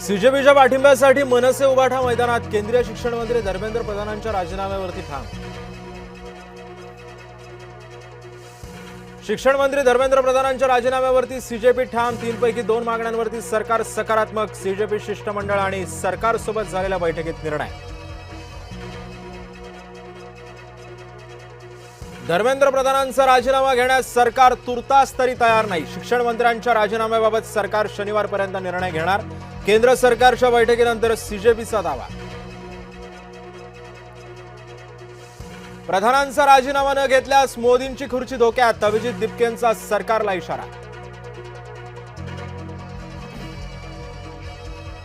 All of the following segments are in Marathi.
सीजेपीच्या पाठिंब्यासाठी मनसे उभाठा मैदानात केंद्रीय शिक्षण मंत्री धर्मेंद्र प्रधानांच्या राजीनाम्यावरती ठाम। शिक्षण मंत्री धर्मेंद्र प्रधानांच्या राजीनाम्यावरती सीजेपी ठाम। 3 पैकी 2 मागण्यांवरती सरकार सकारात्मक। सीजेपी शिष्टमंडळ आणि सरकारसोबत झालेल्या बैठकीत निर्णय। धर्मेंद्र प्रधानांचा राजीनामा घेण्यास सरकार तुर्तास तरी तयार नाही। शिक्षण मंत्र्यांच्या राजीनाम्याबाबत सरकार शनिवारपर्यंत निर्णय घेणार। केंद्र सरकारच्या बैठकीनंतर सीजेपीचा दावा। प्रधानांचा राजीनामा न घेतल्यास मोदींची खुर्ची धोक्यात। अभिजित दिपकेंचा सरकारला इशारा।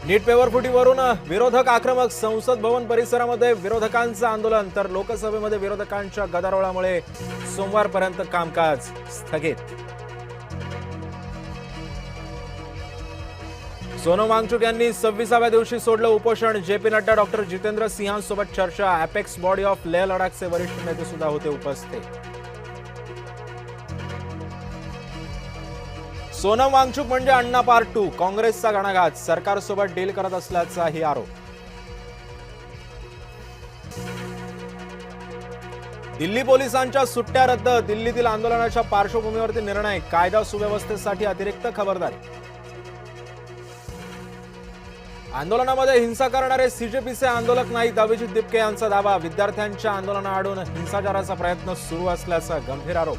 नीट पेपर फुटीवरून विरोधक आक्रमक। संसद भवन परिसरामध्ये विरोधकांचं आंदोलन तर लोकसभेमध्ये विरोधकांच्या गदारोळामुळे सोमवारपर्यंत कामकाज स्थगित। सोनम वांगचुक यांनी 26व्या दिवशी सोडलं उपोषण। जेपी नड्डा, डॉक्टर जितेंद्र सिंहांसोबत चर्चा। अपेक्स बॉडी ऑफ लेह लडाखचे वरिष्ठ नेते सुद्धा होते उपस्थित। सोनम वांगचुक म्हणजे अण्णा पार्ट 2। काँग्रेसचा घणाघात। सरकारसोबत डील करत असल्याचाही आरोप। दिल्ली पोलिसांच्या सुट्ट्या रद्द। दिल्लीतील आंदोलनाच्या पार्श्वभूमीवरती निर्णय। कायदा सुव्यवस्थेसाठी अतिरिक्त खबरदारी। आंदोलनामध्ये हिंसा करणारे सीजेपीचे आंदोलक नाहीत। अभिजित दिपके यांचा दावा। विद्यार्थ्यांच्या आंदोलनाआडून हिंसाचाराचा प्रयत्न सुरू असल्याचा गंभीर आरोप।